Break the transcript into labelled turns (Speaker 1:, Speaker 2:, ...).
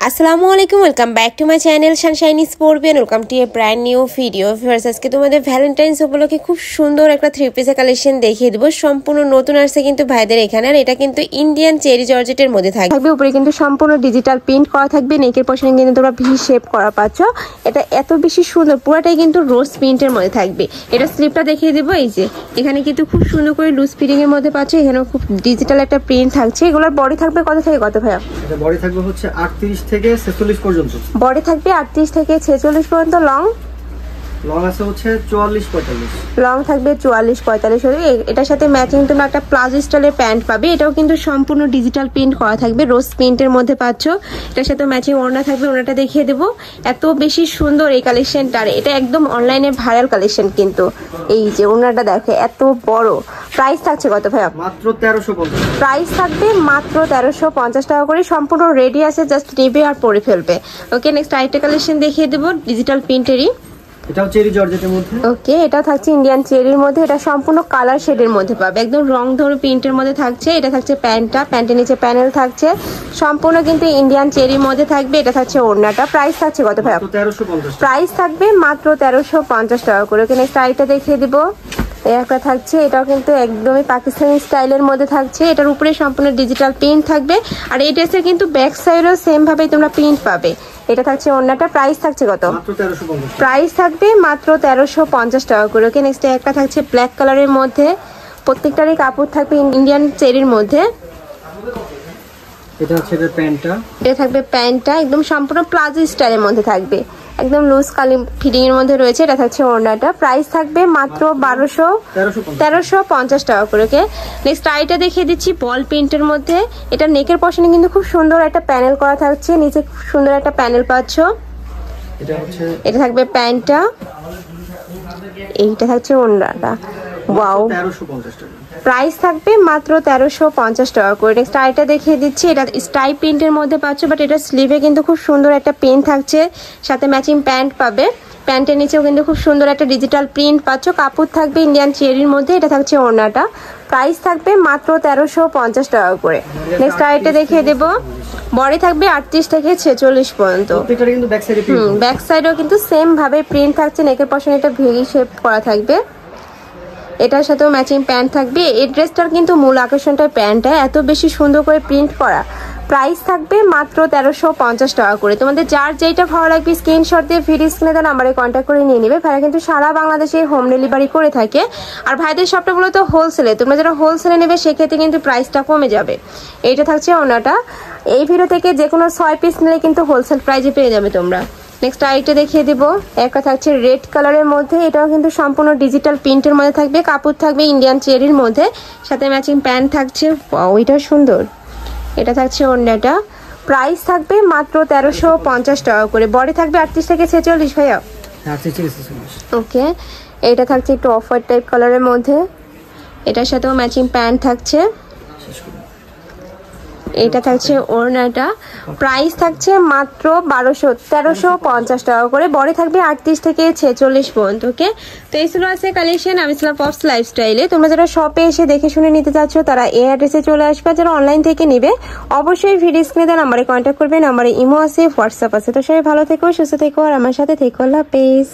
Speaker 1: আসসালামু আলাইকুম, welcome back to my channel Sunshine Sportbian. Welcome to a brand new video. Viewers, আজকে তোমাদের Valentine's উপলক্ষে খুব সুন্দর একটা থ্রি পিসের কালেকশন দেখিয়ে দেবো। সম্পূর্ণ নতুন আসছে কিন্তু ভাইদের এখানে। আর এটা কিন্তু ইন্ডিয়ান চেরি জর্জেটের মধ্যে থাকবে। উপরে কিন্তু সম্পূর্ণ ডিজিটাল প্রিন্ট করা থাকবে। নেকের পশনে কিন্তু তোমরা ভি শেপ করা পাচ্ছ। এটা এত বেশি সুন্দর, পুরোটাই কিন্তু রোজ প্রিন্টের মধ্যে থাকবে। এটা স্লিপটা দেখিয়ে দেবো। এই যে এখানে কিন্তু খুব সুন্দর করে লুজ ফিটিং এর মধ্যে পাচ্ছ। এখানেও খুব ডিজিটাল একটা প্রিন্ট থাকছে। এগুলোর বডি থাকবে কত থেকে কত ভাইয়া?
Speaker 2: এটা বডি থাকবে হচ্ছে 38 থেকে 46 পর্যন্ত।
Speaker 1: বডি থাকবে 38 থেকে 46 পর্যন্ত। লং
Speaker 2: আছে হচ্ছে 44 45।
Speaker 1: লং থাকবে 44 45। এটার সাথে ম্যাচিং তোমরা একটা প্লাজো স্টাইলের প্যান্ট পাবে। এটাও কিন্তু সম্পূর্ণ ডিজিটাল প্রিন্ট করা থাকবে, রোজ প্রিন্টের মধ্যে পাচ্ছ। এটার সাথে ম্যাচিং ওড়না থাকবে, ওড়নাটা দেখিয়ে দেবো। এত বেশি সুন্দর এই কালেকশনটা, এটা একদম অনলাইনে ভাইরাল কালেকশন কিন্তু। এই যে ওড়নাটা দেখে এত বড়। প্রাইস থাকছে কত ভাইয়া?
Speaker 2: মাত্র 1350।
Speaker 1: প্রাইস থাকবে মাত্র 1350 টাকা করে। সম্পূর্ণ রেডি আছে, জাস্ট নেবে আর পরে ফেলবে। ওকে, নেক্সট আরেকটা কালেকশন দেখিয়ে দেবো ডিজিটাল প্রিন্টেরই।
Speaker 2: এটাও চেরি জর্জেটের মধ্যে।
Speaker 1: ওকে, এটা থাকছে ইন্ডিয়ান চেরির মধ্যে। এটা সম্পূর্ণ কালার শেডের মধ্যে পাবে, একদম রং ধরে প্রিন্টের মধ্যে থাকছে। এটা থাকছে প্যান্টটা, প্যান্টের নিচে প্যানেল থাকছে। সম্পূর্ণ কিন্তু ইন্ডিয়ান চেরির মধ্যে থাকবে। এটা থাকছে ওড়নাটা। প্রাইস থাকছে কত ভাই?
Speaker 2: 1350।
Speaker 1: প্রাইস থাকবে মাত্র 1350 টাকা করে। ওকে, নেক্সট আরেকটা দেখিয়ে দিব। একটা থাকছে, এটাও কিন্তু একদমই পাকিস্তানি স্টাইলের মধ্যে থাকছে। এটার উপরে সম্পূর্ণ ডিজিটাল প্রিন্ট থাকবে। আর এই ড্রেসের কিন্তু ব্যাক সাইডেও সেম ভাবে তোমরা প্রিন্ট পাবে। এটা থাকছে ওড়নাটা। প্রাইস থাকছে কত? প্রাইস থাকবে মাত্র 1350 টাকা করে। ওকে, নেক্সট একটা থাকছে ব্ল্যাক কালারের মধ্যে। প্রত্যেকটারই কাপড় থাকবে ইন্ডিয়ান চেরির মধ্যে।
Speaker 2: এটা হচ্ছে প্যান্টটা।
Speaker 1: এটা থাকবে প্যান্টটা, একদম সম্পূর্ণ প্লাজো স্টাইলের মধ্যে থাকবে, একদম লুজ কালি ফিটিং এর মধ্যে রয়েছে। এটা থাকছে ওড়নাটা। প্রাইস থাকবে মাত্র 1350 টাকা করে। ওকে, নেক্সট আইটা দেখিয়ে দিচ্ছি বল প্রিন্টের মধ্যে। এটা নেকের পশনে কিন্তু খুব সুন্দর একটা প্যানেল করা থাকছে, নিচে খুব সুন্দর একটা প্যানেল পাচ্ছ। এটা থাকবে প্যান্টটা, এইটা থাকছে ওড়নাটা। ওয়াও,
Speaker 2: 1350 টাকা।
Speaker 1: প্রাইস থাকবে মাত্র 1350 টাকা করে। নেক্সট আইটা দেখিয়ে দিচ্ছি। এটা স্টাই প্রিন্টের মধ্যে পাচ্ছ, বাট এটা স্লিভে কিন্তু খুব সুন্দর একটা পেন থাকছে, সাথে ম্যাচিং প্যান্ট পাবে। প্যান্টের নিচেও কিন্তু খুব সুন্দর একটা ডিজিটাল প্রিন্ট পাচ্ছ। কাপড় থাকবে ইন্ডিয়ান চেরির মধ্যে। এটা থাকছে ওড়নাটা। প্রাইস থাকবে মাত্র 1350 টাকা করে। নেক্সট আইটা দেখিয়ে দেবো। বডি থাকবে 38 থেকে 46 পর্যন্ত। ব্যাক সাইডেও কিন্তু সেম ভাবে প্রিন্ট থাকছে। নেকের পশনে এটা ভি শেপ করা থাকবে। এটার সাথেও ম্যাচিং প্যান্ট থাকবে। এই ড্রেসটার কিন্তু মূল আকর্ষণটা প্যান্টটা, এত বেশি সুন্দর করে প্রিন্ট করা। প্রাইস থাকবে মাত্র 1350 টাকা করে। তোমাদের যার যেটা ভালো লাগবে স্ক্রিনশট দিয়ে ভিডিও স্ক্রিনে দেওয়া নাম্বারে কন্ট্যাক্ট করে নিয়ে নেবে। ভাইরা কিন্তু সারা বাংলাদেশে হোম ডেলিভারি করে থাকে। আর ভাইদের সবটা মূলত হোলসেলে, তোমরা যারা হোলসেলে নেবে সেক্ষেত্রে কিন্তু প্রাইসটা কমে যাবে। এইটা থাকছে ওনাটা। এই ভিডিও থেকে যে কোনো 6 পিস নিলে কিন্তু হোলসেল প্রাইসে পেয়ে যাবে তোমরা। নেক্সট আরেকটা দেখিয়ে দিব। একটা থাকছে রেড কালারের মধ্যে। এটাও কিন্তু সম্পূর্ণ ডিজিটাল প্রিন্টের মধ্যে থাকবে। কাপড় থাকবে ইন্ডিয়ান চেরির মধ্যে, সাথে ম্যাচিং প্যান্ট থাকছে। ওইটা সুন্দর। এটা থাকছে ওড়নাটা। প্রাইস থাকবে মাত্র 1350 টাকা করে। বডি থাকবে 38 থেকে 46 ভাইয়া। ওকে, এটা থাকছে একটু অফ হোয়াইট টাইপ কালারের মধ্যে। এটার সাথেও ম্যাচিং প্যান্ট থাকছে। এটা থাকছে ওড়নাটা। প্রাইস থাকছে মাত্র 1350 টাকা করে। বডি থাকবে 38 থেকে 46 পর্যন্ত। ওকে, তো এই ছিল আছে কালেকশন। আমি ছিলাম পপস লাইফস্টাইলে। তোমরা যারা শপে এসে দেখে শুনে নিতে চাচ্ছ তারা এই অ্যাড্রেসে চলে আসবে। যারা অনলাইন থেকে নিবে অবশ্যই ভিডিও স্ক্রিনে দেওয়া নাম্বারে কন্ট্যাক্ট করবে। নাম্বারে ইমো আছে, হোয়াটসঅ্যাপ আছে। তো সবাই ভালো থেকো, সুস্থ থেকো, আর আমার সাথে থেকো। আল্লাহ হাফেজ।